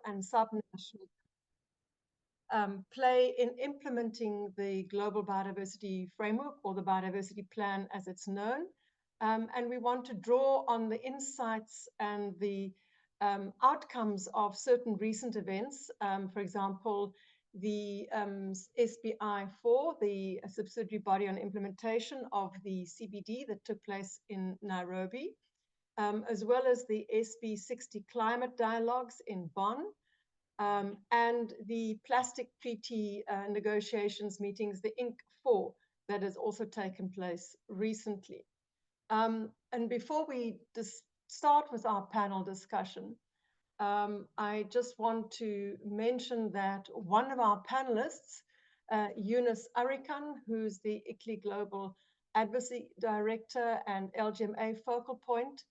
and subnational play in implementing the Global Biodiversity Framework, or the Biodiversity Plan as it's known. And we want to draw on the insights and the outcomes of certain recent events. For example, the SBI4, the subsidiary body on implementation of the CBD that took place in Nairobi, as well as the SB60 climate dialogues in Bonn, and the plastic treaty negotiations meetings, the INC4, that has also taken place recently. And before we start with our panel discussion, I just want to mention that one of our panelists, Yunus Arikan, who's the ICLEI Global Advocacy Director and LGMA focal point,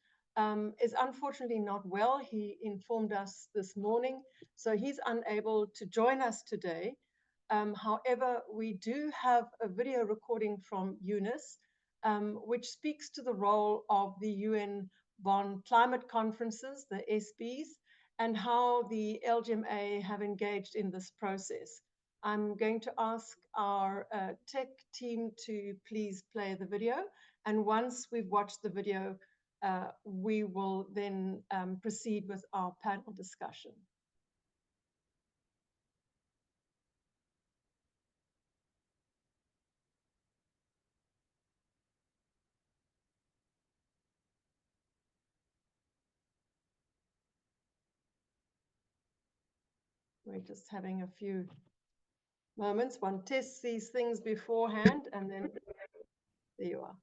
is unfortunately not well. He informed us this morning, so he's unable to join us today. However, we do have a video recording from Yunus, which speaks to the role of the UN Bonn climate conferences, the SBs, and how the LGMA have engaged in this process. I'm going to ask our tech team to please play the video. And once we've watched the video, we will then proceed with our panel discussion. We're just having a few moments. One tests these things beforehand, and then there you are.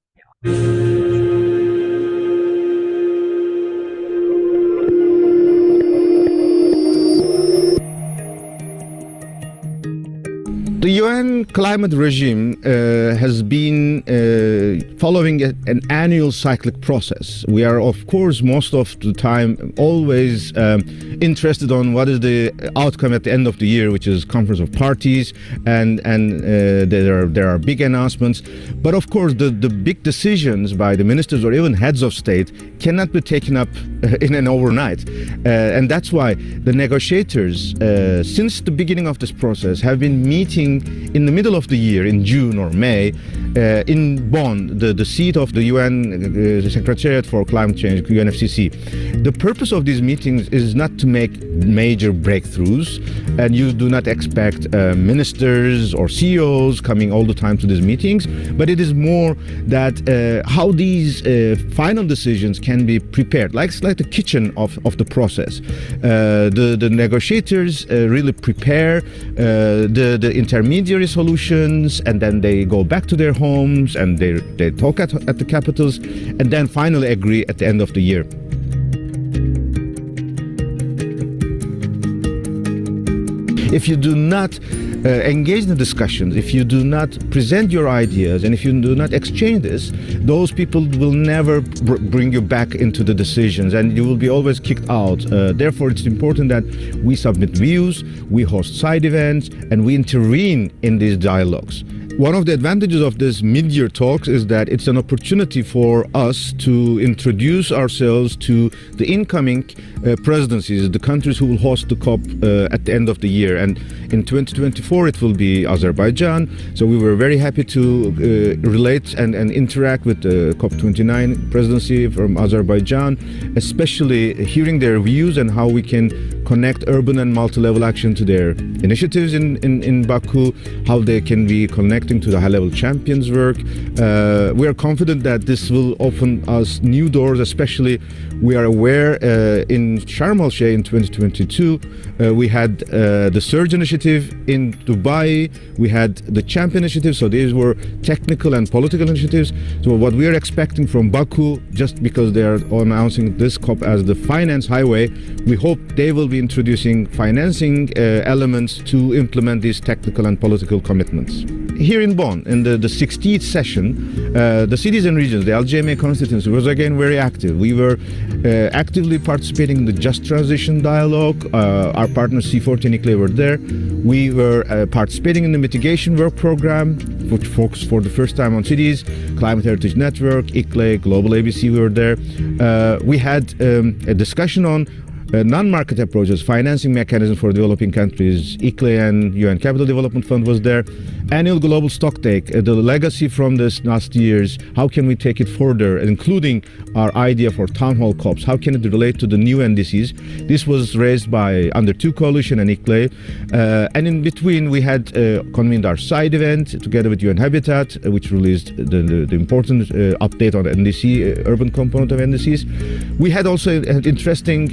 The UN climate regime has been following an annual cyclic process. We are, of course, most of the time always interested on what is the outcome at the end of the year, which is Conference of Parties, and there are big announcements. But of course, the big decisions by the ministers or even heads of state cannot be taken up in an overnight. And that's why the negotiators, since the beginning of this process, have been meeting in the middle of the year, in June or May, in Bonn, the seat of the UN Secretariat for Climate Change, UNFCCC. The purpose of these meetings is not to make major breakthroughs, and you do not expect ministers or CEOs coming all the time to these meetings, but it is more that how these final decisions can be prepared, like it's like the kitchen of the process. The negotiators really prepare the intermediary solutions, and then they go back to their homes and they talk at the capitals, and then finally agree at the end of the year. If you do not engage in the discussions, if you do not present your ideas, and if you do not exchange this, those people will never bring you back into the decisions, and you will be always kicked out. Therefore, it's important that we submit views, we host side events, and we intervene in these dialogues. One of the advantages of this mid-year talks is that it's an opportunity for us to introduce ourselves to the incoming presidencies, the countries who will host the COP at the end of the year. And in 2024, it will be Azerbaijan. So we were very happy to relate and interact with the COP29 presidency from Azerbaijan, especially hearing their views and how we can connect urban and multi-level action to their initiatives in Baku, how they can be connecting to the high-level champions work. We are confident that this will open us new doors, especially we are aware in Sharm el-Sheikh in 2022, we had the Surge initiative in Dubai, we had the Champ initiative, so these were technical and political initiatives. So what we are expecting from Baku, just because they are announcing this COP as the finance highway, we hope they will be introducing financing elements to implement these technical and political commitments. Here in Bonn, in the 60th session, the cities and regions, the LGMA constituency, was again very active. We were actively participating in the Just Transition Dialogue. Our partners C40 and ICLEI were there. We were participating in the mitigation work program, which focused for the first time on cities, Climate Heritage Network, ICLEI, Global ABC, we were there. We had a discussion on non-market approaches, financing mechanism for developing countries. ICLEI and UN Capital Development Fund was there. Annual global stocktake, the legacy from this last years, how can we take it further, including our idea for town hall COPs, how can it relate to the new NDCs? This was raised by Under 2 Coalition and ICLEI. And in between, we had convened our side event together with UN Habitat, which released the important update on NDC, urban component of NDCs. We had also had interesting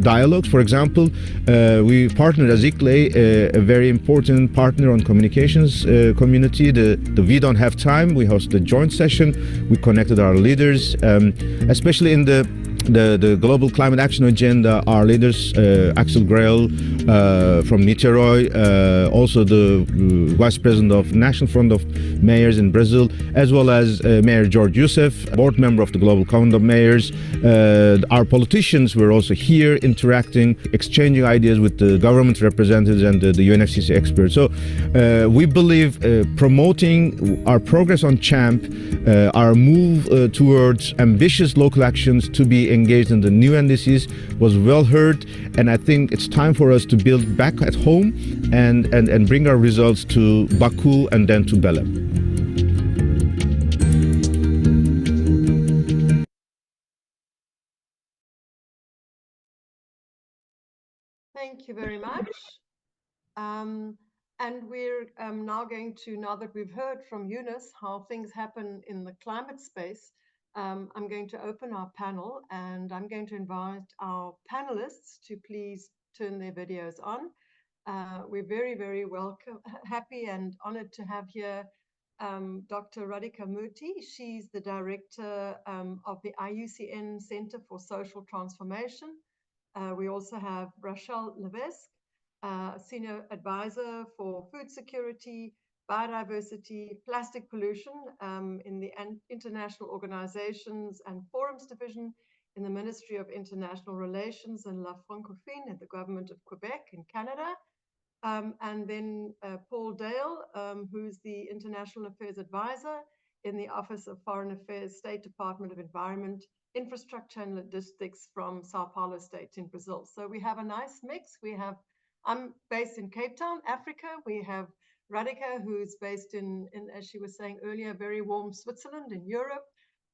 dialogues. For example, we partnered as ICLEI, a very important partner on communications community, the We Don't Have Time. We hosted a joint session. We connected our leaders, especially in the Global Climate Action Agenda. Our leaders, Axel Grael from Niterói, also the Vice President of National Front of Mayors in Brazil, as well as Mayor George Youssef, board member of the Global Covenant of Mayors. Our politicians were also here interacting, exchanging ideas with the government representatives and the UNFCCC experts. So we believe promoting our progress on CHAMP, our move towards ambitious local actions to be engaged in the new NDCs was well heard, and I think it's time for us to build back at home and bring our results to Baku and then to Belem. Thank you very much. And we're now going to, now that we've heard from Yunus how things happen in the climate space, I'm going to open our panel, and I'm going to invite our panelists to please turn their videos on. We're very, very happy and honored to have here Dr. Radhika Murthy. She's the director of the IUCN Center for Social Transformation. We also have Rachel Levesque, senior advisor for food security, biodiversity, plastic pollution in the International Organizations and Forums Division in the Ministry of International Relations and La Francophonie at the Government of Quebec in Canada. And then Paul Dale, who's the International Affairs Advisor in the Office of Foreign Affairs, State Department of Environment, Infrastructure and Logistics from Sao Paulo State in Brazil. So we have a nice mix. I'm based in Cape Town, Africa. We have Radhika, who's based in, as she was saying earlier, very warm Switzerland in Europe.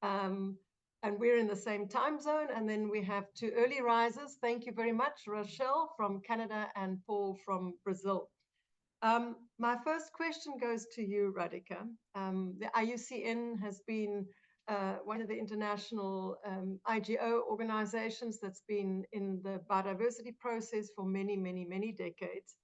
And we're in the same time zone. And then we have two early risers. Thank you very much, Rachel from Canada and Paul from Brazil. My first question goes to you, Radhika. The IUCN has been one of the international IGO organizations that's been in the biodiversity process for many, many, many decades.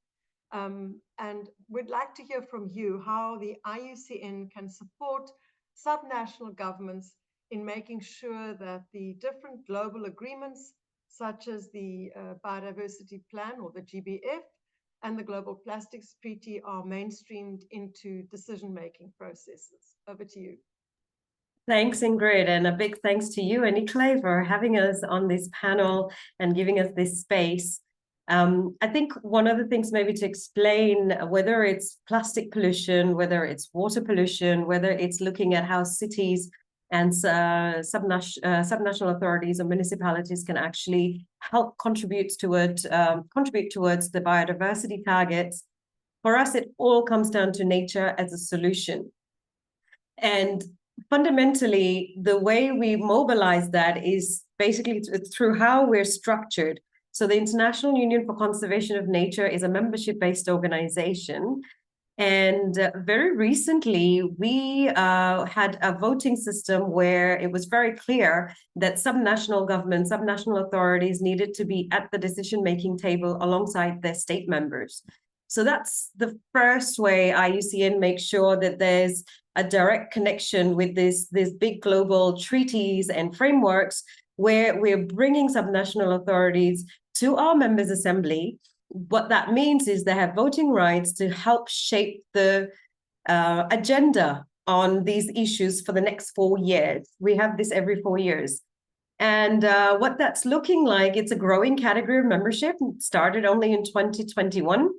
And we'd like to hear from you how the IUCN can support subnational governments in making sure that the different global agreements, such as the Biodiversity Plan or the GBF and the Global Plastics Treaty, are mainstreamed into decision-making processes. Over to you. Thanks, Ingrid, and a big thanks to you and ICLEI for having us on this panel and giving us this space. I think one of the things maybe to explain, whether it's plastic pollution, whether it's water pollution, whether it's looking at how cities and subnational authorities or municipalities can actually help contribute towards the biodiversity targets. For us, it all comes down to nature as a solution. And fundamentally, the way we mobilize that is basically through how we're structured. So the International Union for Conservation of Nature is a membership-based organization. And very recently, we had a voting system where it was very clear that subnational governments, subnational authorities needed to be at the decision-making table alongside their state members. So that's the first way IUCN makes sure that there's a direct connection with these big global treaties and frameworks where we're bringing subnational authorities to our members' assembly. What that means is they have voting rights to help shape the agenda on these issues for the next 4 years. We have this every 4 years. And what that's looking like, it's a growing category of membership. It started only in 2021.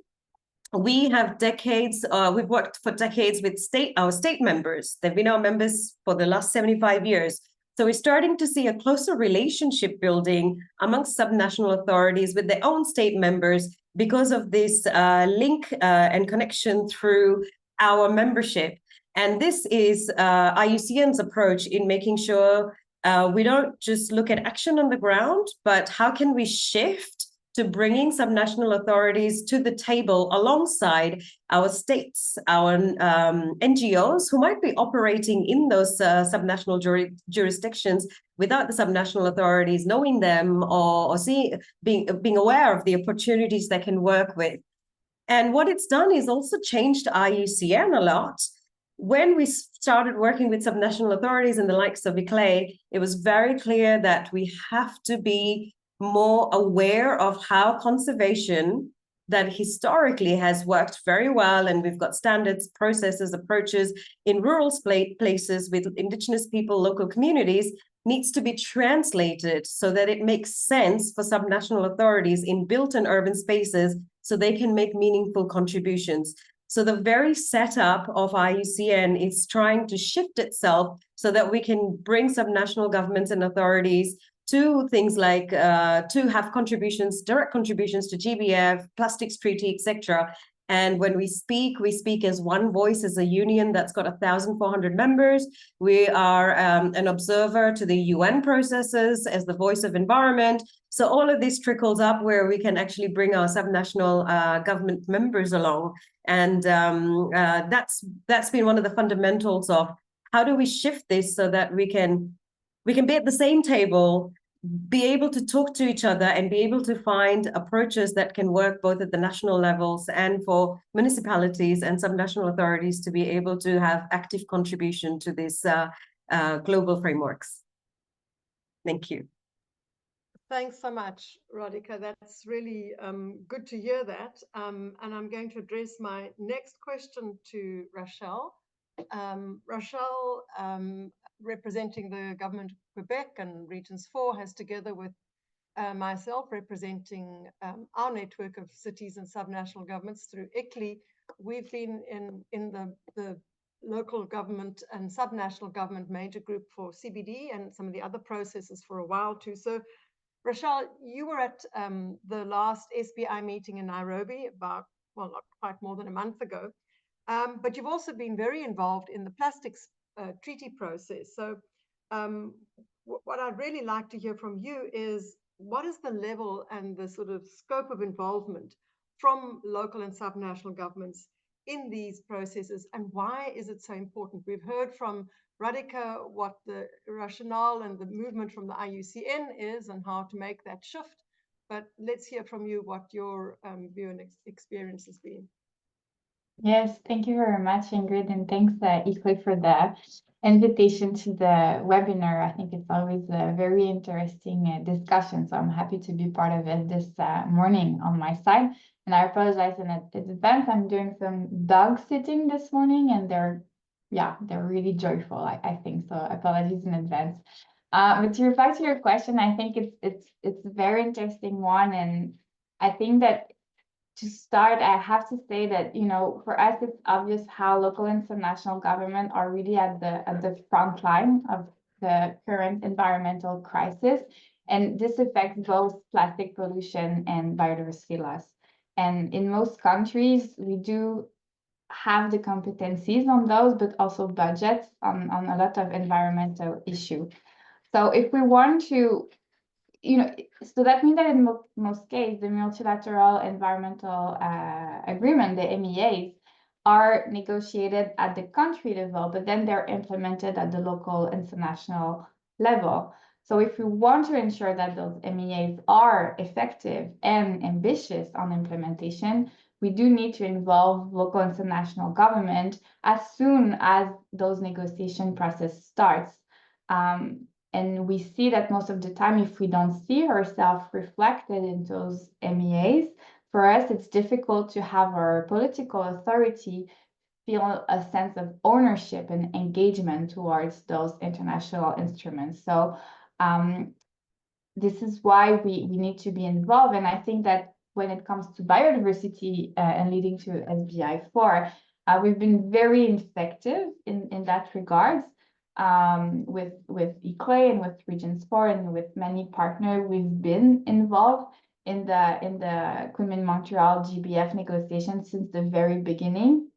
We have decades, we've worked for decades with our state members. They've been our members for the last 75 years. So we're starting to see a closer relationship building amongst subnational authorities with their own state members because of this link and connection through our membership. And this is IUCN's approach in making sure we don't just look at action on the ground, but how can we shift to bringing subnational authorities to the table alongside our states, our NGOs who might be operating in those subnational jurisdictions without the subnational authorities knowing them or being aware of the opportunities they can work with. And what it's done is also changed IUCN a lot. When we started working with subnational authorities and the likes of ICLEI, it was very clear that we have to be more aware of how conservation that historically has worked very well, and we've got standards, processes, approaches in rural places with Indigenous people, local communities, needs to be translated so that it makes sense for subnational authorities in built and urban spaces so they can make meaningful contributions. So the very setup of IUCN is trying to shift itself so that we can bring subnational governments and authorities to things like to have contributions, direct contributions to GBF, plastics treaty, etc. And when we speak as one voice, as a union that's got 1,400 members. We are an observer to the UN processes as the voice of environment. So all of this trickles up where we can actually bring our subnational government members along. And that's been one of the fundamentals of how do we shift this so that we can be at the same table, be able to talk to each other and be able to find approaches that can work both at the national levels and for municipalities and subnational authorities to be able to have active contribution to these global frameworks. Thank you. Thanks so much, Radhika. That's really good to hear that. And I'm going to address my next question to Rachel. Rachel, representing the government of Quebec and Regions 4, has together with myself representing our network of cities and subnational governments through ICLEI. We've been in the local government and subnational government major group for CBD and some of the other processes for a while too. So Rachel, you were at the last SBI meeting in Nairobi about, well, not quite more than a month ago, but you've also been very involved in the plastics treaty process. So what I'd really like to hear from you is what is the level and the sort of scope of involvement from local and subnational governments in these processes, and why is it so important? We've heard from Radhika what the rationale and the movement from the IUCN is and how to make that shift, but let's hear from you what your view and experience has been. Yes, thank you very much, Ingrid, and thanks, ICLEI, for the invitation to the webinar. I think it's always a very interesting discussion, so I'm happy to be part of it this morning on my side. And I apologize in advance. I'm doing some dog sitting this morning, and they're really joyful, I think. So apologies in advance. But to reply to your question, I think it's a very interesting one, and I think that to start, I have to say that, you know, for us, it's obvious how local and subnational government are really at the front line of the current environmental crisis. And this affects both plastic pollution and biodiversity loss. And in most countries, we do have the competencies on those, but also budgets on a lot of environmental issues. So if we want to, you know, so that means that in most cases, the multilateral environmental agreement, the MEAs, are negotiated at the country level, but then they're implemented at the local and international level. So if we want to ensure that those MEAs are effective and ambitious on implementation, we do need to involve local and international government as soon as those negotiation process starts. And we see that most of the time, if we don't see ourselves reflected in those MEAs, for us, it's difficult to have our political authority feel a sense of ownership and engagement towards those international instruments. So this is why we need to be involved. And I think that when it comes to biodiversity and leading to SBI 4, we've been very effective in that regards. with ICLEI and with Regions 4 and with many partners. We've been involved in the Kunming-Montreal GBF negotiations since the very beginning.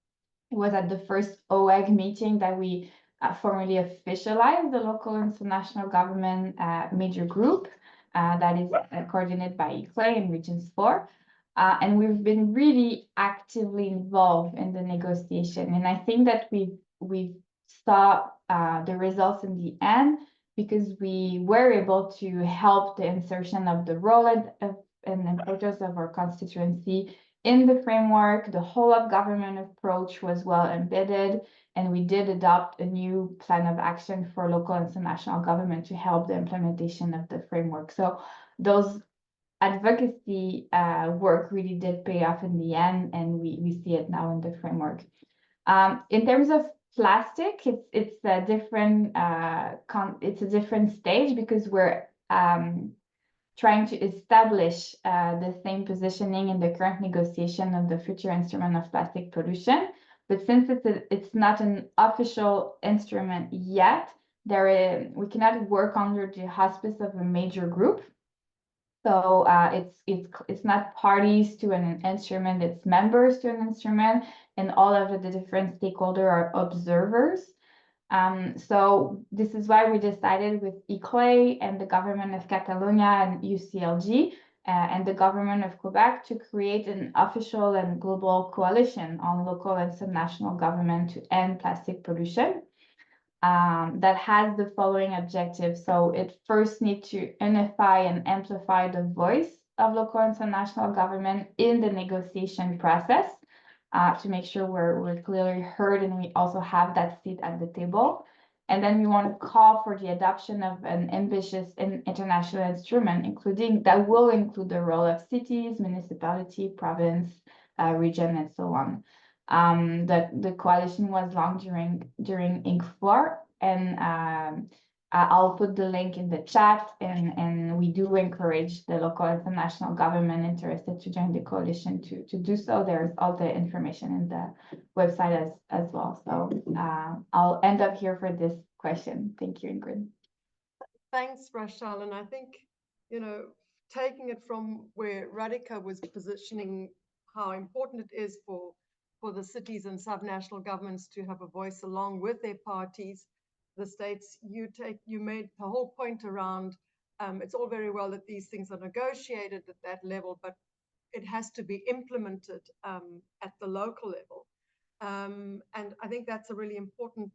It was at the first OEG meeting that we formally officialized the local and national government major group that is coordinated by ICLEI and Regions 4. And we've been really actively involved in the negotiation. And I think that we've saw the results in the end because we were able to help the insertion of the role and importance of our constituency in the framework. The whole of government approach was well embedded, and we did adopt a new plan of action for local and national government to help the implementation of the framework. So those advocacy work really did pay off in the end, and we see it now in the framework. In terms of plastic, it's a different stage because we're trying to establish the same positioning in the current negotiation of the future instrument of plastic pollution. But since it's not an official instrument yet, we cannot work under the auspice of a major group. So it's not parties to an instrument, it's members to an instrument, and all of the different stakeholders are observers. So this is why we decided with ICLEI and the government of Catalonia and UCLG and the government of Quebec to create an official and global coalition on local and subnational government to end plastic pollution. That has the following objectives. So it first needs to unify and amplify the voice of local and national government in the negotiation process to make sure we're clearly heard and we also have that seat at the table. And then we want to call for the adoption of an ambitious international instrument, that will include the role of cities, municipality, province, region, and so on. The coalition was launched during INC4, and I'll put the link in the chat, and we do encourage the local and national government interested to join the coalition to do so. There's all the information in the website as well. So I'll end up here for this question. Thank you, Ingrid. Thanks, Rachel. And I think, taking it from where Radhika was positioning how important it is for the cities and subnational governments to have a voice along with their parties, the states, you made the whole point around it's all very well that these things are negotiated at that level, but it has to be implemented at the local level. And I think that's a really important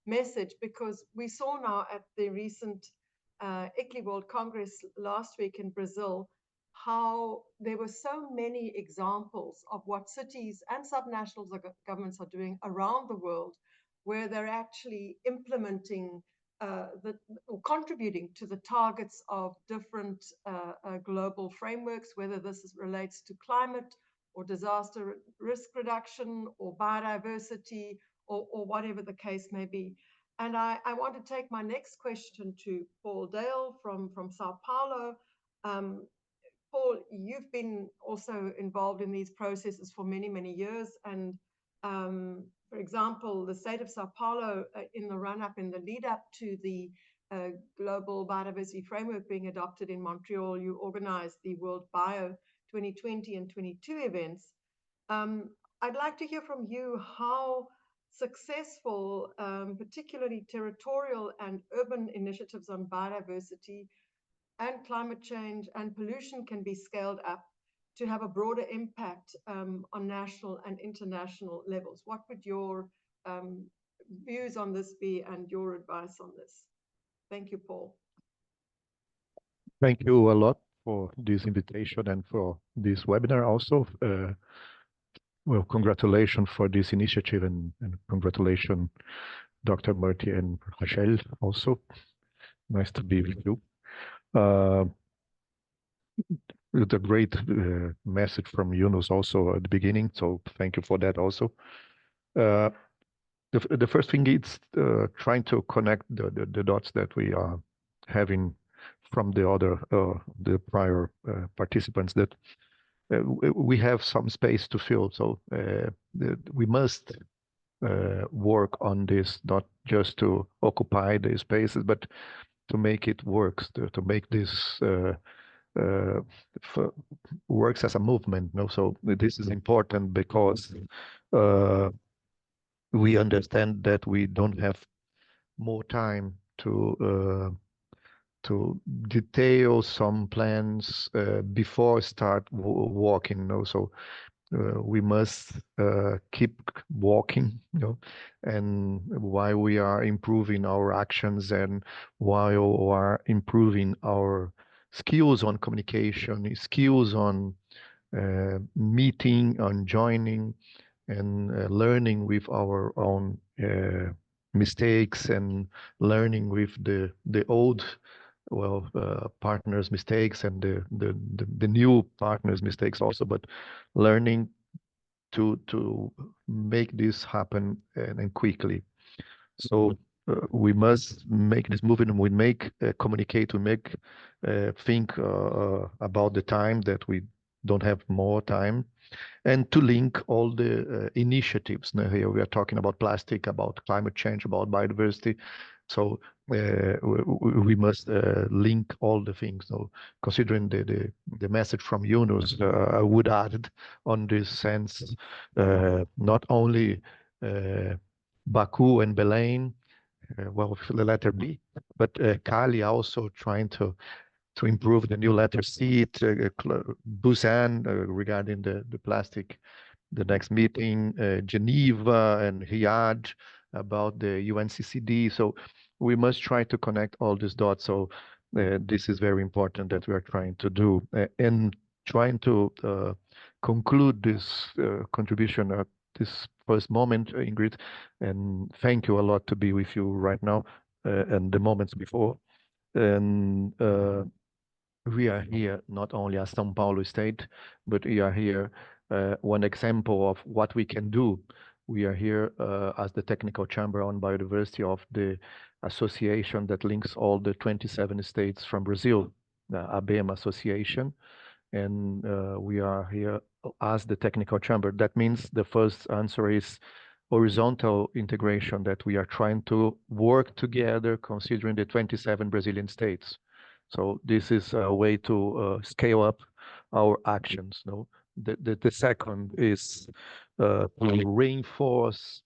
message, because we saw now at the recent ICLEI World Congress last week in Brazil how there were so many examples of what cities and subnational governments are doing around the world, where they're actually implementing or contributing to the targets of different global frameworks, whether this relates to climate or disaster risk reduction or biodiversity or whatever the case may be. And I want to take my next question to Paul Dale from Sao Paulo. Paul, you've been also involved in these processes for many, many years. And for example, the state of Sao Paulo, in the run-up, in the lead-up to the Global Biodiversity Framework being adopted in Montreal, you organized the World Bio 2020 and 22 events. I'd like to hear from you how successful, particularly territorial and urban initiatives on biodiversity and climate change and pollution can be scaled up to have a broader impact on national and international levels. What would your views on this be and your advice on this? Thank you, Paul. Thank you a lot for this invitation and for this webinar also. Well, congratulations for this initiative and congratulations, Dr. Murthy and Rachel also. Nice to be with you. It's a great message from Yunus also at the beginning, so thank you for that also. The first thing is trying to connect the dots that we are having from the prior participants, that we have some space to fill. So we must work on this, not just to occupy the spaces, but to make it work, to make this works as a movement. No, so this is important because we understand that we don't have more time to detail some plans before start walking. No, so we must keep walking, you know, and while we are improving our actions and while we are improving our skills on communication, skills on meeting, on joining, and learning with our own mistakes and learning with the old partners' mistakes and the new partners' mistakes also, but learning to make this happen and quickly. So we must make this movement. We make communicate. We make think about the time that we don't have more time, and to link all the initiatives. Now here we are talking about plastic, about climate change, about biodiversity. So we must link all the things. So considering the message from Yunus, I would add on this sense not only Baku and Belém, the letter B, but Cali also trying to improve the new letter C, Busan regarding the plastic, the next meeting, Geneva and Riyadh about the UNCCD. So we must try to connect all these dots. So this is very important that we are trying to do and trying to conclude this contribution at this first moment, Ingrid, and thank you a lot to be with you right now and the moments before. And we are here not only as São Paulo state, but we are here one example of what we can do. We are here as the technical chamber on biodiversity of the association that links all the 27 states from Brazil, the ABEM association. And we are here as the technical chamber. That means the first answer is horizontal integration, that we are trying to work together considering the 27 Brazilian states. So this is a way to scale up our actions. No, the second is to reinforce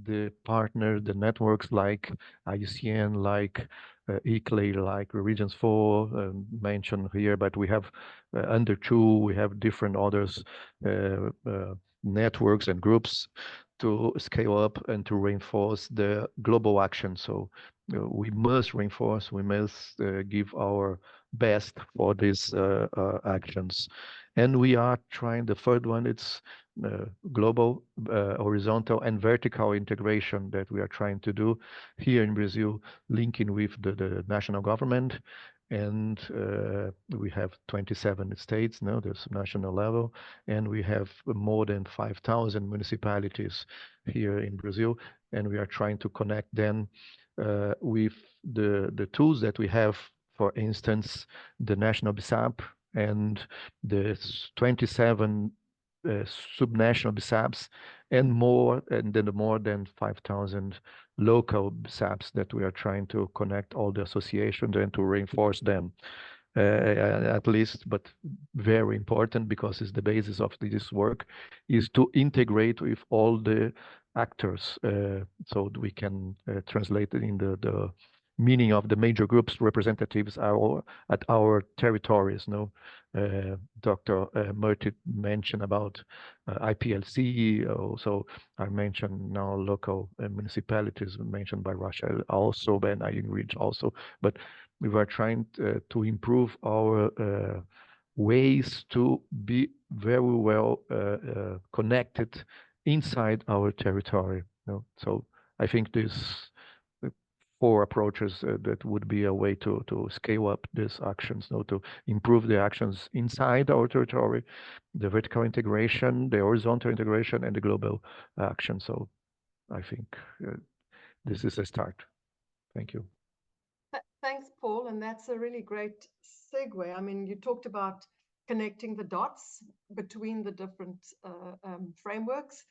the partner, the networks like IUCN, like ICLEI, like Regions 4 mentioned here, but we have under 2, we have different others networks and groups to scale up and to reinforce the global action. So we must reinforce, we must give our best for these actions. And we are trying, the third one, it's global, horizontal and vertical integration that we are trying to do here in Brazil, linking with the national government. And we have 27 states now, the subnational level, and we have more than 5,000 municipalities here in Brazil, and we are trying to connect them with the tools that we have, for instance, the national BSAP and the 27 subnational BSAPs and more, and then the more than 5,000 local BSAPs that we are trying to connect all the associations and to reinforce them. At least, but very important because it's the basis of this work, is to integrate with all the actors so we can translate it in the meaning of the major groups representatives are at our territories. No, Dr. Murty mentioned about IPLC, also I mentioned now local municipalities mentioned by Russia also, and I agree also, but we were trying to improve our ways to be very well connected inside our territory. You know? So I think this 4 approaches that would be a way to scale up these actions, you know, to improve the actions inside our territory, the vertical integration, the horizontal integration, and the global action. So I think this is a start. Thank you. Thanks, Paul. And that's a really great segue. I mean, you talked about connecting the dots between the different frameworks.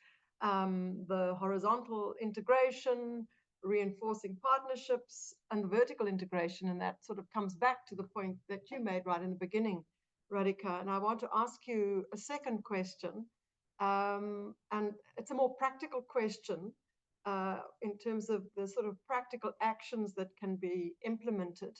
the horizontal integration, reinforcing partnerships, and the vertical integration. And that sort of comes back to the point that you made right in the beginning, Radhika. And I want to ask you a second question. And it's a more practical question in terms of the sort of practical actions that can be implemented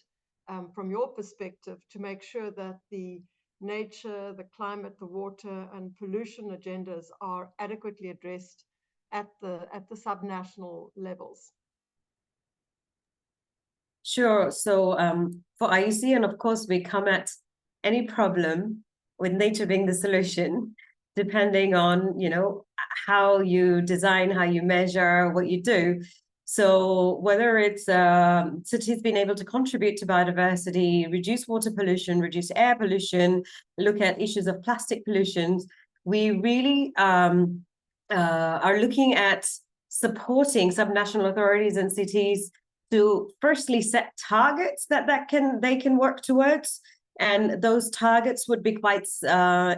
from your perspective to make sure that the nature, the climate, the water, and pollution agendas are adequately addressed at the subnational levels. Sure. So for IUCN, of course, we come at any problem with nature being the solution, depending on, you know, how you design, how you measure, what you do. So whether it's cities being able to contribute to biodiversity, reduce water pollution, reduce air pollution, look at issues of plastic pollution, we really are looking at supporting subnational authorities and cities to firstly set targets that they can work towards. And those targets would be quite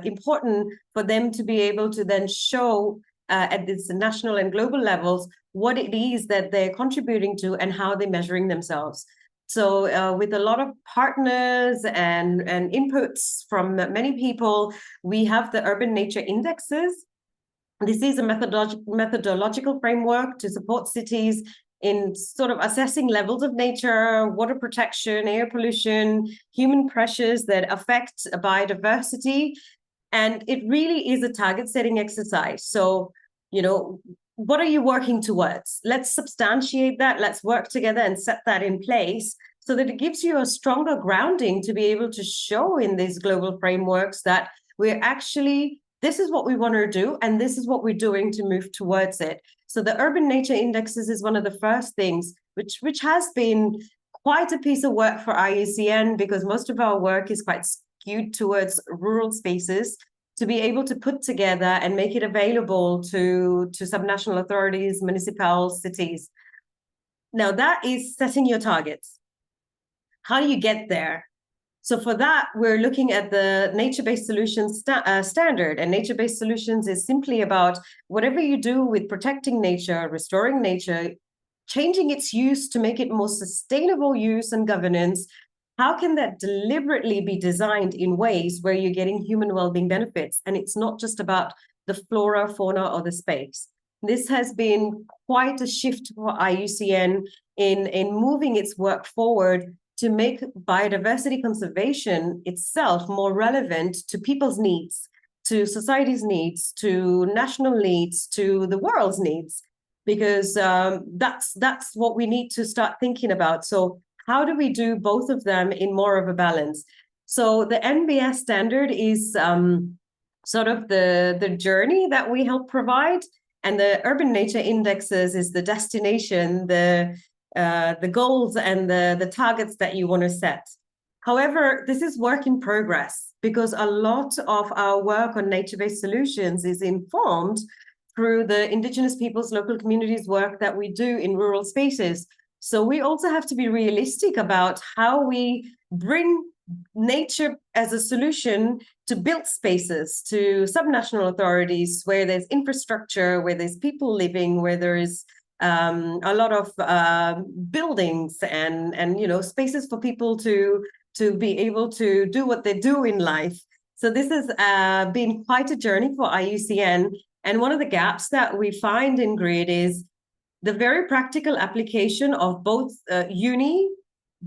important for them to be able to then show at this national and global levels what it is that they're contributing to and how they're measuring themselves. So with a lot of partners and inputs from many people, we have the urban nature indexes. This is a methodological framework to support cities in sort of assessing levels of nature, water protection, air pollution, human pressures that affect biodiversity. And it really is a target setting exercise. So, you know, what are you working towards? Let's substantiate that. Let's work together and set that in place so that it gives you a stronger grounding to be able to show in these global frameworks that we're actually, this is what we want to do, and this is what we're doing to move towards it. So the urban nature indexes is one of the first things, which has been quite a piece of work for IUCN, because most of our work is quite skewed towards rural spaces, to be able to put together and make it available to subnational authorities, municipalities, cities. Now that is setting your targets. How do you get there? So for that, we're looking at the nature-based solutions standard, and nature-based solutions is simply about whatever you do with protecting nature, restoring nature, changing its use to make it more sustainable use and governance. How can that deliberately be designed in ways where you're getting human well-being benefits? And it's not just about the flora, fauna, or the space. This has been quite a shift for IUCN in moving its work forward to make biodiversity conservation itself more relevant to people's needs, to society's needs, to national needs, to the world's needs, because that's what we need to start thinking about. So how do we do both of them in more of a balance? So the NBS standard is sort of the journey that we help provide, and the urban nature indexes is the destination, the goals and the targets that you want to set. However, this is work in progress, because a lot of our work on nature-based solutions is informed through the Indigenous peoples, local communities work that we do in rural spaces. So we also have to be realistic about how we bring nature as a solution to built spaces, to subnational authorities where there's infrastructure, where there's people living, where there is a lot of buildings and you know, spaces for people to be able to do what they do in life. So this has been quite a journey for IUCN. And one of the gaps that we find in GRID is the very practical application of both UNI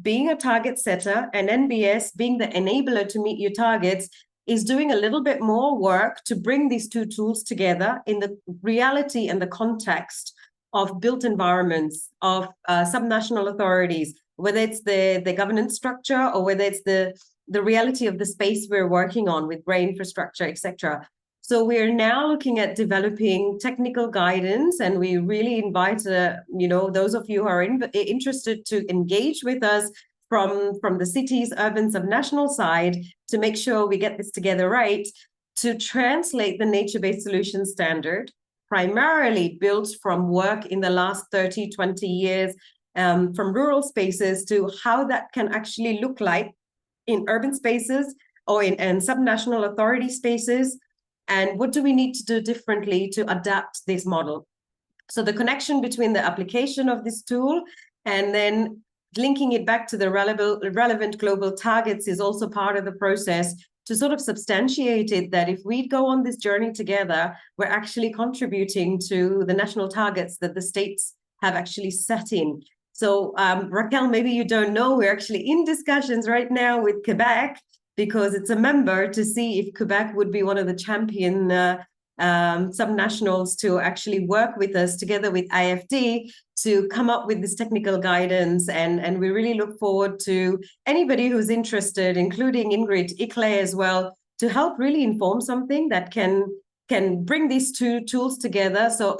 being a target setter and NBS being the enabler to meet your targets is doing a little bit more work to bring these two tools together in the reality and the context of built environments, of subnational authorities, whether it's the governance structure or whether it's the reality of the space we're working on with grey infrastructure, etc. So we're now looking at developing technical guidance, and we really invite you know, those of you who are interested to engage with us from the cities, urban, subnational side to make sure we get this together right, to translate the nature-based solution standard, primarily built from work in the last 30, 20 years from rural spaces, to how that can actually look like in urban spaces or in subnational authority spaces, and what do we need to do differently to adapt this model. So the connection between the application of this tool and then linking it back to the relevant global targets is also part of the process to sort of substantiate it, that if we go on this journey together, we're actually contributing to the national targets that the states have actually set in. So Raquel, maybe you don't know, we're actually in discussions right now with Quebec, because it's a member, to see if Quebec would be one of the champion subnationals to actually work with us together with IFD to come up with this technical guidance. And we really look forward to anybody who's interested, including Ingrid, ICLEI as well, to help really inform something that can bring these two tools together. So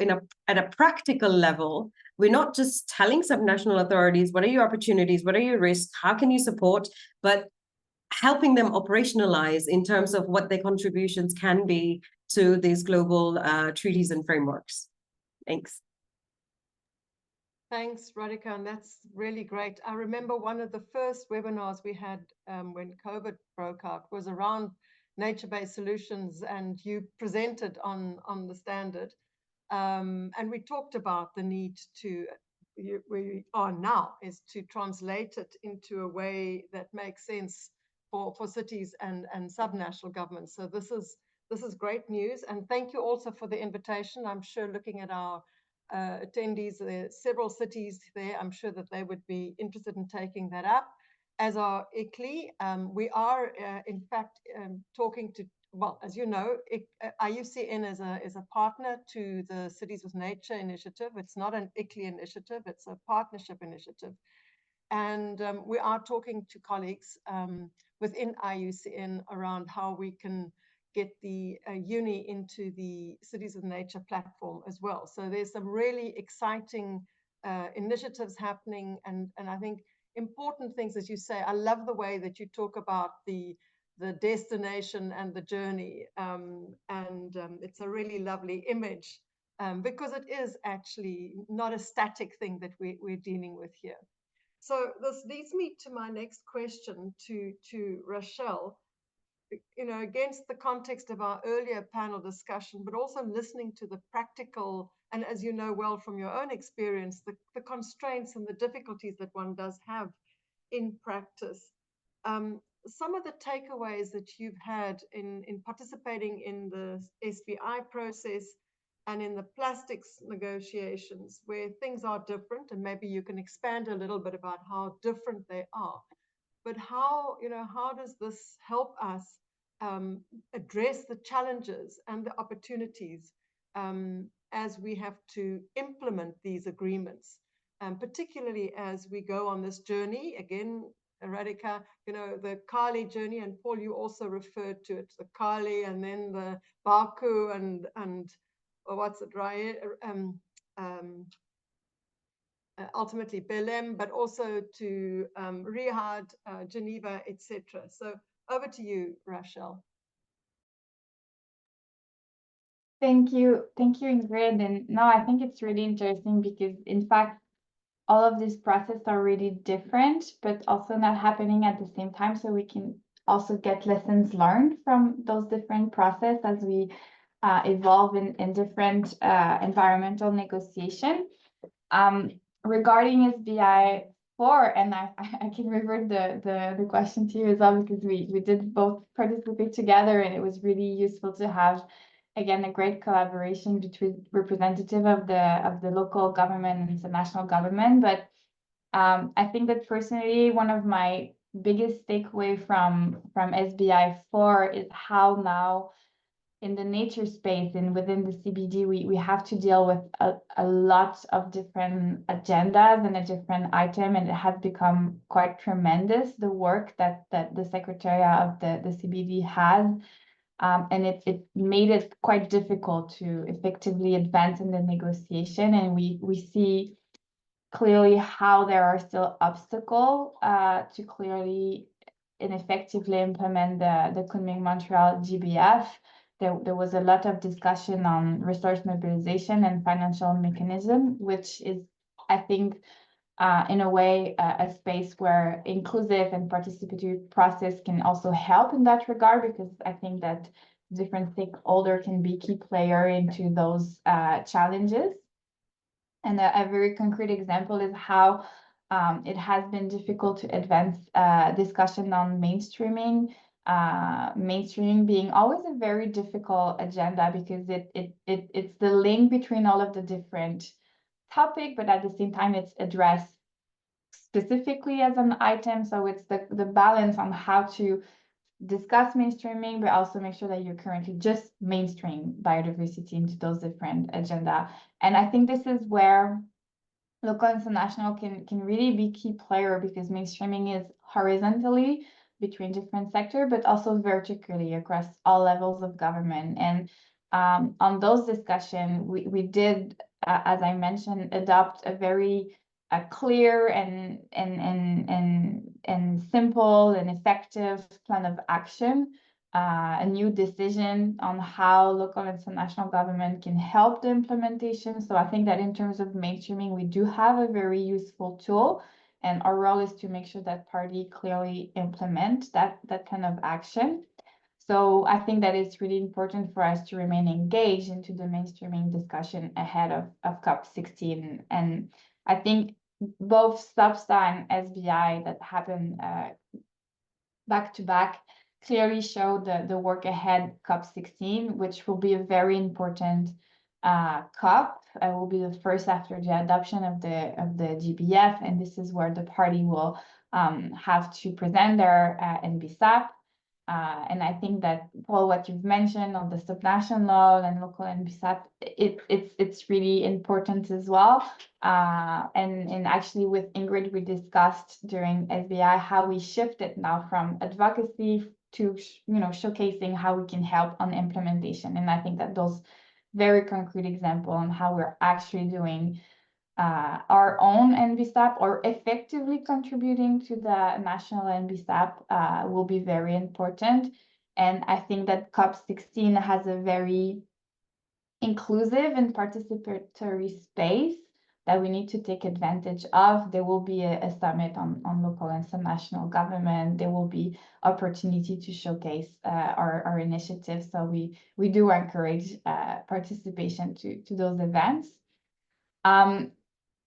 at a practical level, we're not just telling subnational authorities, what are your opportunities, what are your risks, how can you support, but helping them operationalize in terms of what their contributions can be to these global treaties and frameworks. Thanks. Thanks, Radhika, and that's really great. I remember one of the first webinars we had when COVID broke out was around nature-based solutions, and you presented on the standard. And we talked about the need to, where we are now, is to translate it into a way that makes sense for cities and subnational governments. So this is great news, and thank you also for the invitation. I'm sure, looking at our attendees, there are several cities there. I'm sure that they would be interested in taking that up. As our ICLEI, we are in fact talking to, well, as you know, IUCN is a partner to the Cities with Nature initiative. It's not an ICLEI initiative, it's a partnership initiative. And we are talking to colleagues within IUCN around how we can get the uni into the Cities of Nature platform as well. So there's some really exciting initiatives happening, and I think important things, as you say. I love the way that you talk about the destination and the journey, and it's a really lovely image, because it is actually not a static thing that we're dealing with here. So this leads me to my next question to Rachel. You know, against the context of our earlier panel discussion, but also listening to the practical, and as you know well from your own experience, the constraints and the difficulties that one does have in practice. Some of the takeaways that you've had in participating in the SBI process and in the plastics negotiations, where things are different, and maybe you can expand a little bit about how different they are. But how does this help us address the challenges and the opportunities as we have to implement these agreements, particularly as we go on this journey? Again, Radhika, the Kali journey, and Paul, you also referred to it, the Kali, and then the Baku, and what's it, right? Ultimately Belém, but also to Riyadh, Geneva, etc. So over to you, Rachel. Thank you, Ingrid. And no, I think it's really interesting because, in fact, all of these processes are really different, but also not happening at the same time. So we can also get lessons learned from those different processes as we evolve in different environmental negotiation. Regarding SBI 4, and I can revert the question to you as well, because we did both participate together, and it was really useful to have, again, a great collaboration between representative of the local government and the national government. But I think that personally, one of my biggest takeaway from SBI 4 is how now in the nature space and within the CBD, we have to deal with a lot of different agendas and a different item, and it has become quite tremendous, the work that the Secretariat of the CBD has. And it made it quite difficult to effectively advance in the negotiation. And we see clearly how there are still obstacles to clearly and effectively implement the Kunming-Montreal GBF. There was a lot of discussion on resource mobilization and financial mechanism, which is, I think, in a way, a space where inclusive and participatory process can also help in that regard, because I think that different stakeholders can be key player into those challenges. And a very concrete example is how it has been difficult to advance discussion on mainstreaming. Mainstreaming being always a very difficult agenda because it's the link between all of the different topic, but at the same time it's addressed specifically as an item. So it's the balance on how to discuss mainstreaming, but also make sure that you're currently just mainstream biodiversity into those different agenda. And I think this is where local and international can really be key player, because mainstreaming is horizontally between different sectors, but also vertically across all levels of government. And on those discussions, we did, as I mentioned, adopt a very clear and simple and effective plan of action, a new decision on how local and international government can help the implementation. So I think that in terms of mainstreaming, we do have a very useful tool, and our role is to make sure that party clearly implement that kind of action. So I think that it's really important for us to remain engaged into the mainstreaming discussion ahead of COP16. And I think both SUBSTA and SBI that happen back to back clearly show the work ahead COP16, which will be a very important COP. It will be the first after the adoption of the GBF, and this is where the party will have to present their NBSAP. And I think that, Paul, what you've mentioned on the subnational and local NBSAP, it's really important as well. And actually with Ingrid, we discussed during SBI how we shifted now from advocacy to showcasing how we can help on implementation. And I think that those very concrete example on how we're actually doing our own NBSAP or effectively contributing to the national NBSAP will be very important. And I think that COP16 has a very inclusive and participatory space that we need to take advantage of. There will be a summit on local and national government. There will be opportunity to showcase our initiatives. So we do encourage participation to those events.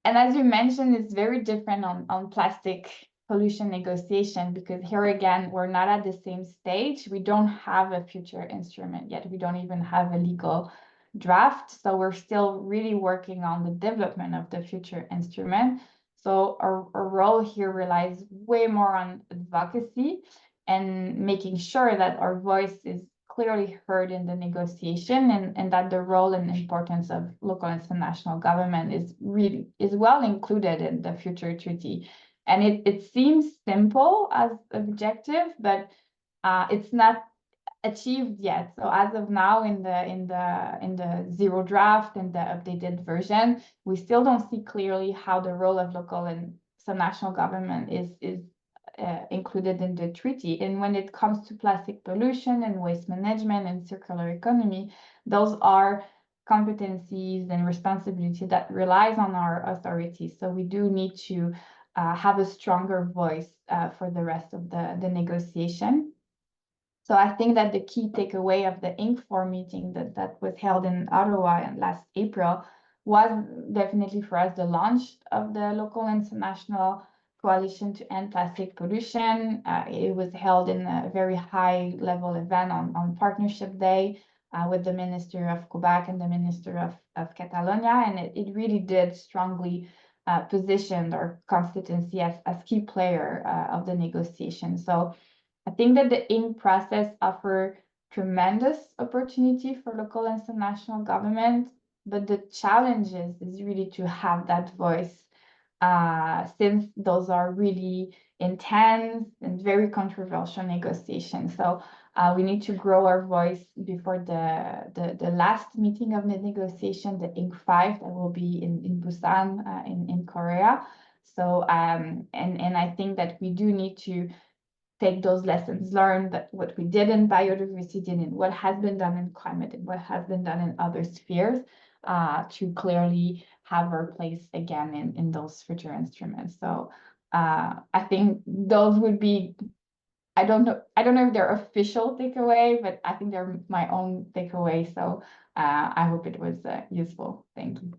And as you mentioned, it's very different on plastic pollution negotiation, because here again, we're not at the same stage. We don't have a future instrument yet. We don't even have a legal draft. So we're still really working on the development of the future instrument. So our role here relies way more on advocacy and making sure that our voice is clearly heard in the negotiation, and that the role and importance of local and national government is well included in the future treaty. And it seems simple as objective, but it's not achieved yet. So as of now, in the zero draft and the updated version, we still don't see clearly how the role of local and national government is included in the treaty. And when it comes to plastic pollution and waste management and circular economy, those are competencies and responsibility that relies on our authorities. So we do need to have a stronger voice for the rest of the negotiation. So I think that the key takeaway of the INC4 meeting that was held in Ottawa last April was definitely for us the launch of the local and national coalition to end plastic pollution. It was held in a very high level event on Partnership Day with the Minister of Quebec and the Minister of Catalonia. And it really did strongly position our constituency as key player of the negotiation. So I think that the INC process offers tremendous opportunity for local and national government, but the challenges is really to have that voice, since those are really intense and very controversial negotiations. So we need to grow our voice before the last meeting of the negotiation, the INC5, that will be in Busan in Korea. So and I think that we do need to take those lessons learned, that what we did in biodiversity and what has been done in climate and what has been done in other spheres, to clearly have our place again in those future instruments. So I think those would be I don't know if they're official takeaway, but I think they're my own takeaway. So I hope it was useful. Thank you.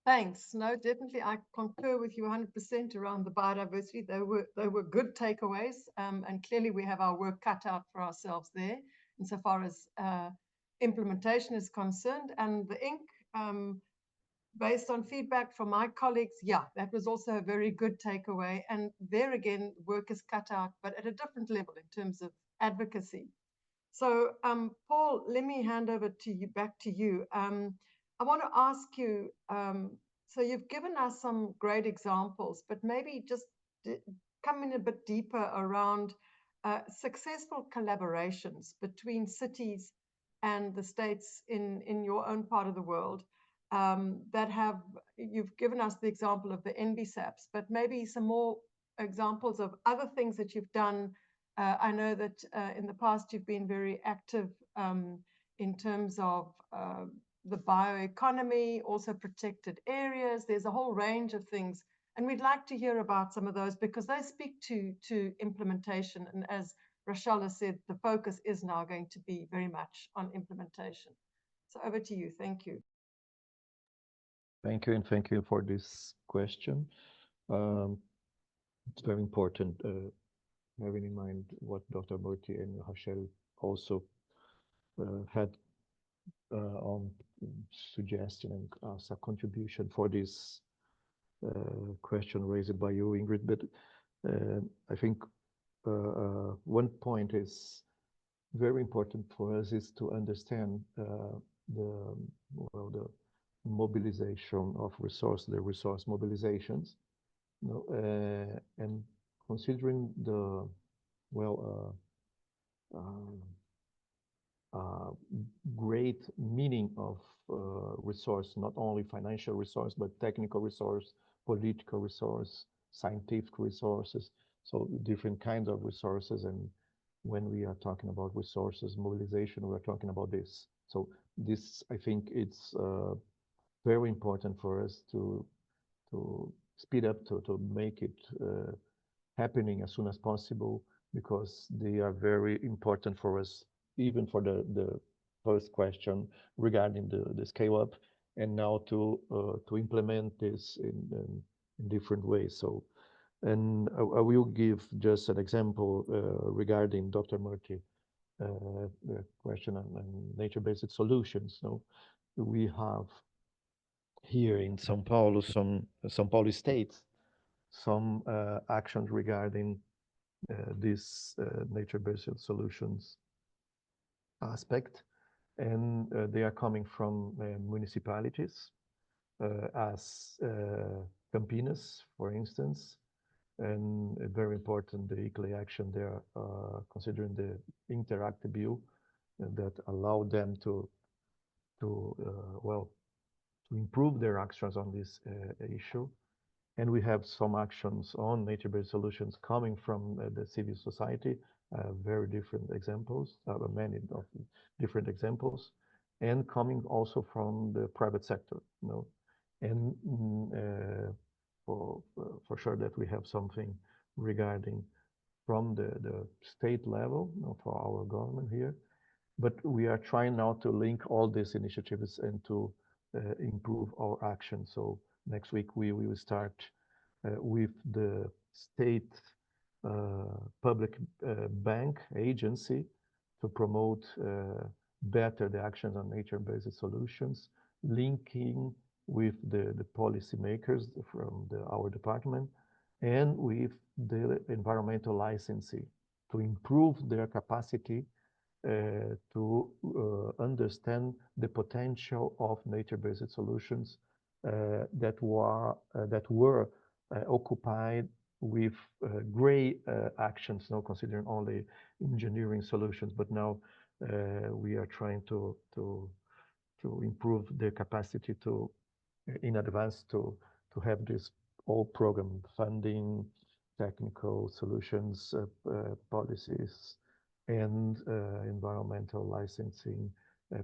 Thanks. No, definitely, I concur with you 100% around the biodiversity. They were good takeaways, and clearly we have our work cut out for ourselves there, insofar as implementation is concerned. And the ink, based on feedback from my colleagues, yeah, that was also a very good takeaway. And there again, work is cut out, but at a different level in terms of advocacy. So, Paul, let me hand over to you, back to you. I want to ask you, so you've given us some great examples, but maybe just come in a bit deeper around successful collaborations between cities and the states in your own part of the world that have, you've given us the example of the NBSAPs, but maybe some more examples of other things that you've done. I know that in the past you've been very active in terms of the bioeconomy, also protected areas. There's a whole range of things. And we'd like to hear about some of those because they speak to implementation. And as Rochelle has said, the focus is now going to be very much on implementation. So over to you. Thank you. Thank you, and thank you for this question. It's very important having in mind what Dr. Murthy and Rachel also had on suggestion and as a contribution for this question raised by you, Ingrid. But I think one point is very important for us is to understand the mobilization of resource, the resource mobilizations, you know, and considering the great meaning of resource, not only financial resource, but technical resource, political resource, scientific resources, so different kinds of resources. And when we are talking about resources mobilization, we're talking about this. So this, I think it's very important for us to speed up, to make it happening as soon as possible, because they are very important for us, even for the first question regarding the scale up, and now to implement this in different ways. So, and I will give just an example regarding Dr. Murthy, the question on nature-based solutions. So we have here in São Paulo, São Paulo state, some actions regarding this nature-based solutions aspect, and they are coming from municipalities as Campinas, for instance, and very important, the ICLEI action there, considering the Interact bill that allow them to improve their actions on this issue. And we have some actions on nature-based solutions coming from the civil society, very different examples, many of different examples, and coming also from the private sector, you know. And for sure that we have something regarding from the state level, you know, for our government here. But we are trying now to link all these initiatives and to improve our action. So next week we will start with the state public bank agency to promote better the actions on nature-based solutions, linking with the policymakers from our department and with the environmental licensing to improve their capacity to understand the potential of nature-based solutions that were occupied with gray actions, now considering only engineering solutions. But now we are trying to improve their capacity to, in advance, to have this whole program funding, technical solutions, policies, and environmental licensing,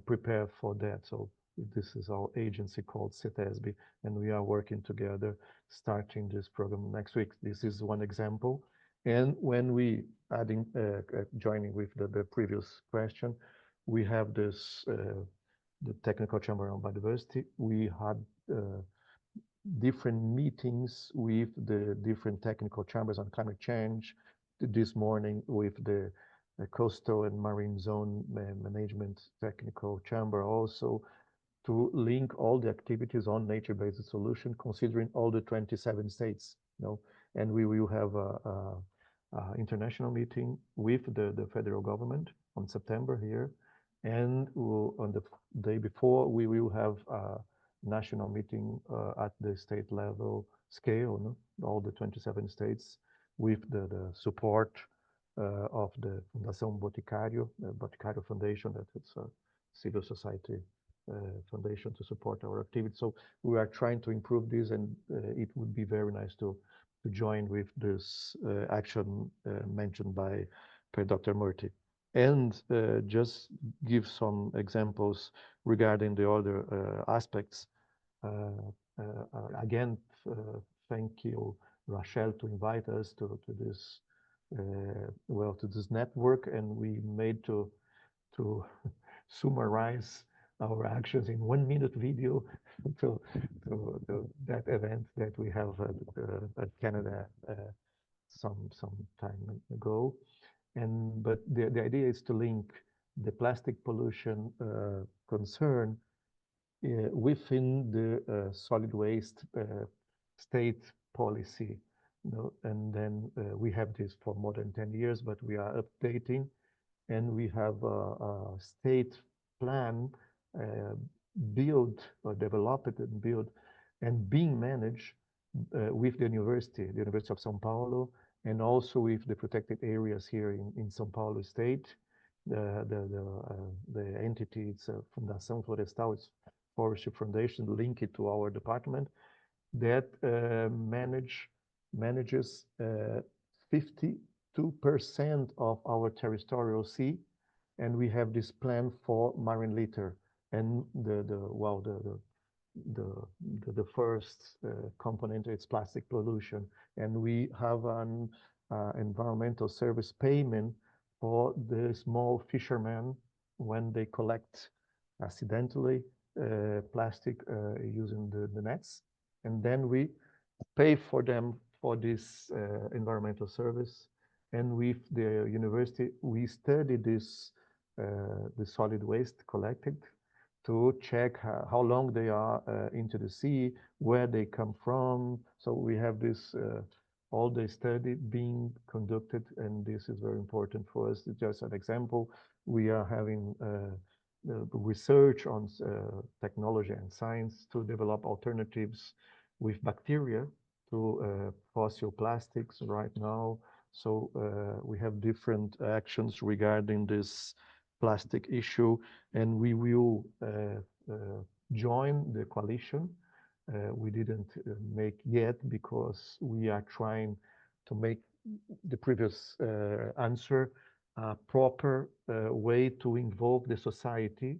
prepare for that. So this is our agency called CETESB, and we are working together, starting this program next week. This is one example. And when we adding, joining with the previous question, we have this, the Technical Chamber on Biodiversity. We had different meetings with the different technical chambers on climate change. This morning with the Coastal and Marine Zone Management Technical Chamber also, to link all the activities on nature-based solution, considering all the 27 states. And we will have a international meeting with the federal government on September here. And on the day before, we will have a national meeting at the state level scale, all the 27 states, with the support of the Fundação Boticário, Boticário Foundation, that it's a civil society foundation to support our activities. So we are trying to improve this, and it would be very nice to join with this action mentioned by Dr. Murthy. And just give some examples regarding the other aspects. Again, thank you, Rachel, to invite us to this to this network, and we made to summarize our actions in 1-minute video to that event that we have at Canada some time ago. But the idea is to link the plastic pollution concern within the solid waste state policy. And then we have this for more than 10 years, but we are updating, and we have a state plan built or developed and built and being managed with the University of São Paulo, and also with the protected areas here in São Paulo state. The entity, it's Fundação Florestal, it's Forestry Foundation, linked to our department, that manages 52% of our terrestrial sea, and we have this plan for marine litter. And the first component is plastic pollution, and we have an environmental service payment for the small fishermen when they collect accidentally plastic using the nets, and then we pay for them for this environmental service. And with the university, we study this the solid waste collected to check how long they are into the sea, where they come from. So we have this all the study being conducted, and this is very important for us. Just an example, we are having research on technology and science to develop alternatives with bacteria to fossil plastics right now. So we have different actions regarding this plastic issue, and we will join the coalition. We didn't make yet because we are trying to make the previous answer a proper way to involve the society,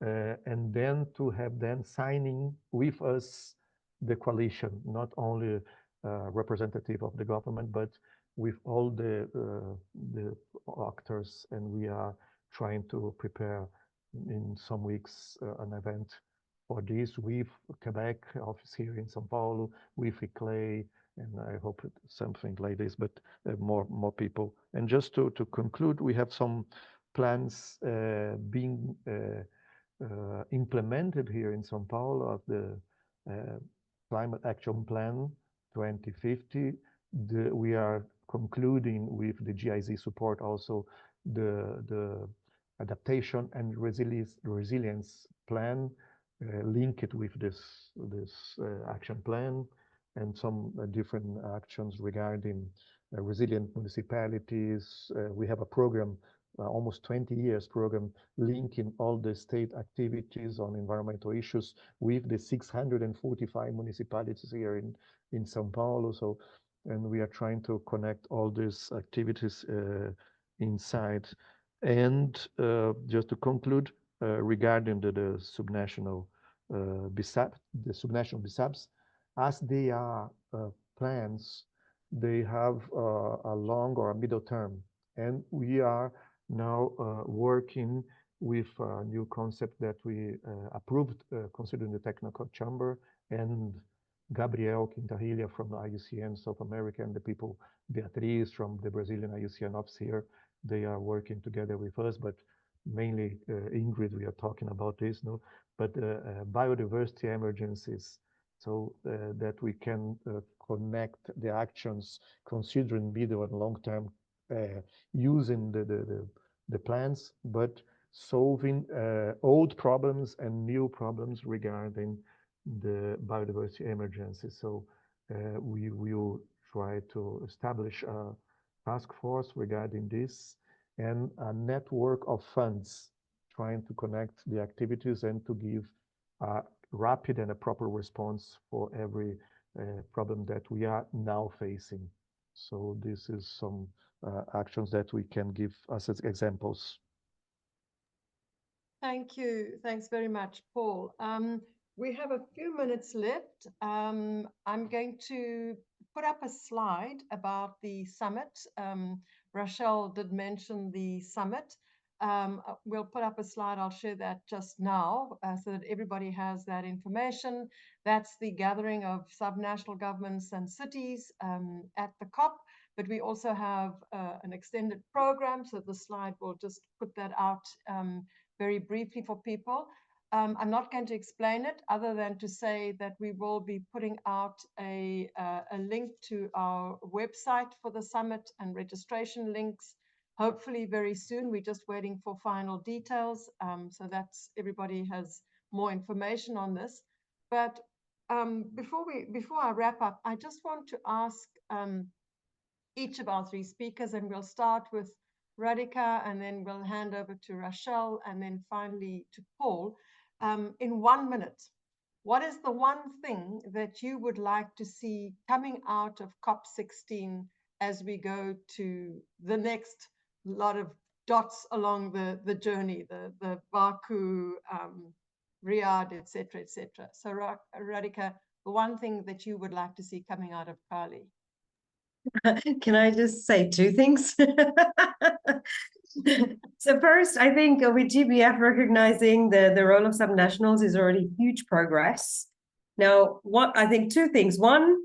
and then to have them signing with us the coalition, not only representative of the government, but with all the actors. And we are trying to prepare in some weeks an event for this with Quebec office here in São Paulo, with ICLEI, and I hope something like this, but more people. And just to conclude, we have some plans being implemented here in São Paulo of the Climate Action Plan 2050. We are concluding with the GIZ support also the adaptation and resilience plan linked with this action plan, and some different actions regarding resilient municipalities. We have a program, almost 20 years program, linking all the state activities on environmental issues with the 645 municipalities here in São Paulo. So, and we are trying to connect all these activities inside. And just to conclude, regarding the subnational BSAP, the subnational BSAPs, as they are plans they have a long or a middle term. And we are now working with a new concept that we approved, considering the technical chamber, and Gabriel Quintanilha from the IUCN South America and the people, Beatriz from the Brazilian IUCN office here, they are working together with us, but mainly Ingrid, we are talking about this, no? But biodiversity emergencies, so that we can connect the actions considering middle and long term, using the plans, but solving old problems and new problems regarding the biodiversity emergency. So we will try to establish a task force regarding this and a network of funds trying to connect the activities and to give a rapid and a proper response for every problem that we are now facing. So this is some actions that we can give as examples. Thank you. Thanks very much, Paul. We have a few minutes left. I'm going to put up a slide about the summit. Rachel did mention the summit. We'll put up a slide. I'll share that just now so that everybody has that information. That's the gathering of subnational governments and cities at the COP. But we also have an extended program. So the slide will just put that out very briefly for people. I'm not going to explain it other than to say that we will be putting out a link to our website for the summit and registration links, hopefully very soon. We're just waiting for final details, so that's everybody has more information on this. But before I wrap up, I just want to ask each of our three speakers, and we'll start with Radhika, and then we'll hand over to Rachel, and then finally to Paul. In 1 minute, what is the one thing that you would like to see coming out of COP16 as we go to the next lot of dots along the journey, the Baku, Riyadh, etc., etc. So Radhika, the one thing that you would like to see coming out of Cali? Can I just say two things? So first, I think with GBF recognizing the role of subnationals is already huge progress. Now, I think two things. One,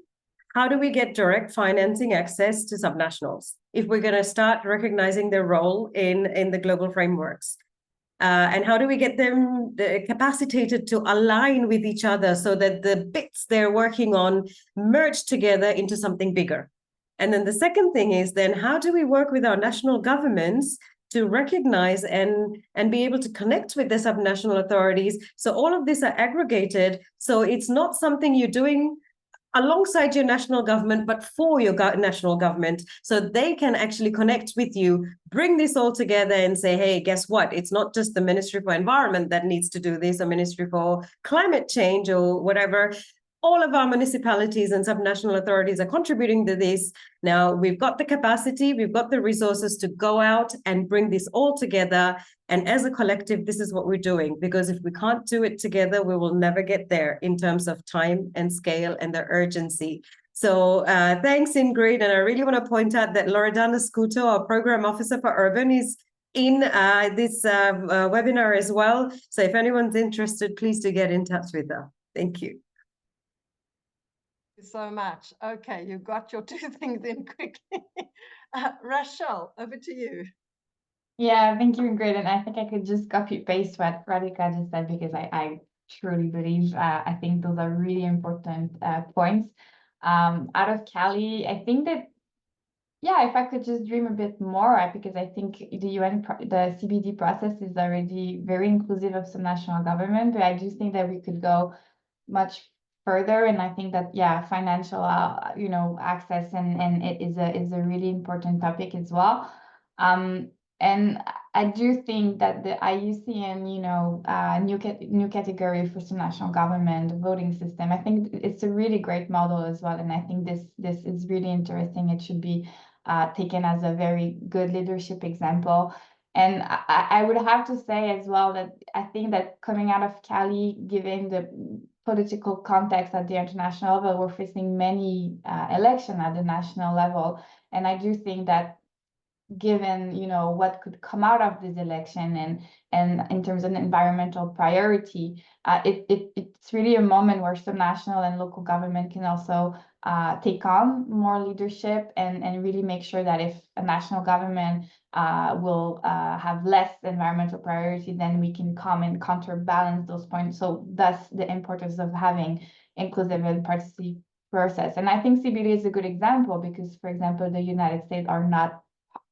how do we get direct financing access to subnationals if we're going to start recognizing their role in the global frameworks? And how do we get them capacitated to align with each other so that the bits they're working on merge together into something bigger? And then the second thing is then how do we work with our national governments to recognize and be able to connect with the subnational authorities so all of this are aggregated, so it's not something you're doing alongside your national government, but for your national government, so they can actually connect with you, bring this all together and say, hey, guess what? It's not just the Ministry for Environment that needs to do this, or Ministry for Climate Change or whatever. All of our municipalities and subnational authorities are contributing to this. Now we've got the capacity, we've got the resources to go out and bring this all together. And as a collective, this is what we're doing, because if we can't do it together, we will never get there in terms of time and scale and the urgency. So thanks, Ingrid. And I really want to point out that Loredana Scuto, our program officer for Urban, is in this webinar as well. So if anyone's interested, please do get in touch with her. Thank you. So much. Okay, you got your two things in quickly. Rachel, over to you. Yeah, thank you, Ingrid. And I think I could just copy paste what Radhika just said, because I truly believe I think those are really important points. Out of Cali, I think that, yeah, if I could just dream a bit more, because I think the CBD process is already very inclusive of some national government, but I do think that we could go much further. And I think that, yeah, financial, access and it is a really important topic as well. And I do think that the IUCN, new category for some national government voting system, I think it's a really great model as well. And I think this is really interesting. It should be taken as a very good leadership example. And I would have to say as well that I think that coming out of Cali, given the political context at the international level, we're facing many elections at the national level. And I do think that given, you know, what could come out of this election and in terms of environmental priority, it's really a moment where subnational and local government can also take on more leadership and really make sure that if a national government will have less environmental priority, then we can come and counterbalance those points. So that's the importance of having inclusive and participative process. And I think CBD is a good example because, for example, the United States are not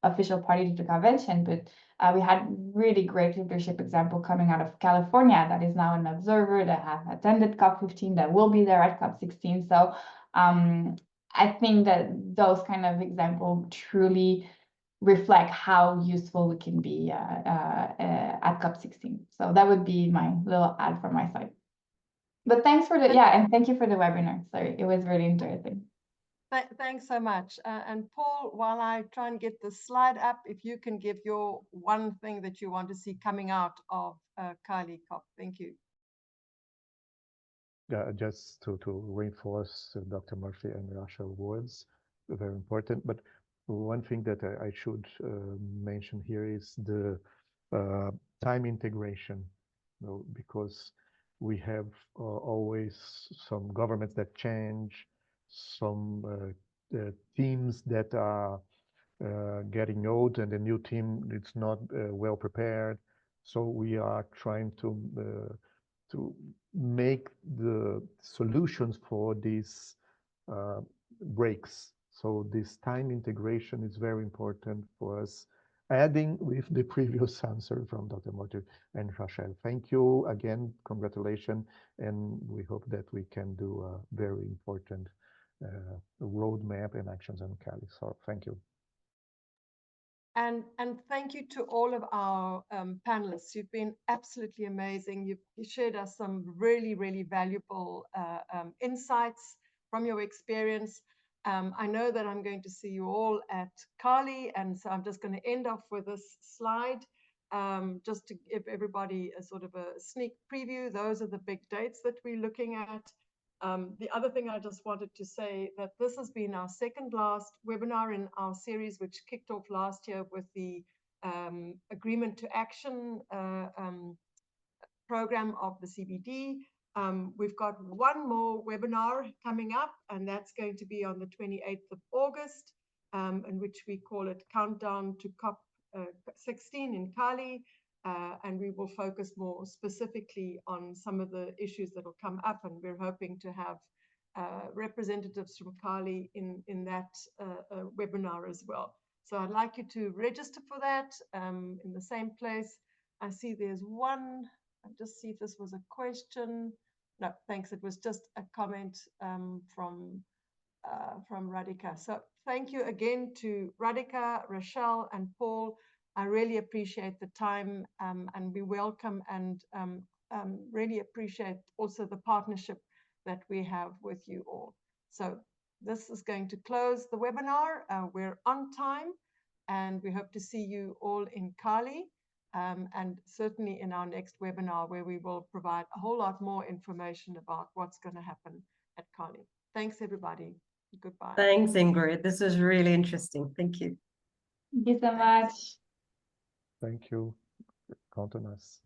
official party to the convention, but we had really great leadership example coming out of California that is now an observer, that have attended COP15, that will be there at COP16. So I think that those kind of examples truly reflect how useful we can be at COP16. So that would be my little ad from my side. But thanks for the, and thank you for the webinar. Sorry, it was really interesting. Thanks so much. And Paul, while I try and get the slide up, if you can give your one thing that you want to see coming out of Cali COP. Thank you. Yeah, just to reinforce Dr. Murphy and Rachel's words, very important. But one thing that I should mention here is the time integration, you know, because we have always some governments that change, some teams that are getting old, and the new team it's not well prepared. So we are trying to make the solutions for these breaks. So this time integration is very important for us, adding with the previous answer from Dr. Morty and Rachel. Thank you again, congratulations, and we hope that we can do a very important roadmap and actions on Cali. So thank you. And thank you to all of our panelists. You've been absolutely amazing. You shared us some really, really valuable insights from your experience. I know that I'm going to see you all at Cali, and so I'm just going to end off with this slide just to give everybody a sort of a sneak preview. Those are the big dates that we're looking at. The other thing I just wanted to say that this has been our second last webinar in our series, which kicked off last year with the Agreement to Action program of the CBD. We've got one more webinar coming up, and that's going to be on the 28th of August, in which we call it Countdown to COP16 in Cali. And we will focus more specifically on some of the issues that will come up, and we're hoping to have representatives from Cali in that webinar as well. So I'd like you to register for that in the same place. I see there's one. I'll just see if this was a question. No, thanks. It was just a comment from Radhika. So thank you again to Radhika, Rachel, and Paul. I really appreciate the time, and we welcome and really appreciate also the partnership that we have with you all. So this is going to close the webinar. We're on time, and we hope to see you all in Cali, and certainly in our next webinar, where we will provide a whole lot more information about what's going to happen at Cali. Thanks, everybody. Goodbye. Thanks, Ingrid. This was really interesting. Thank you. Thank you so much. Thank you. Count on us.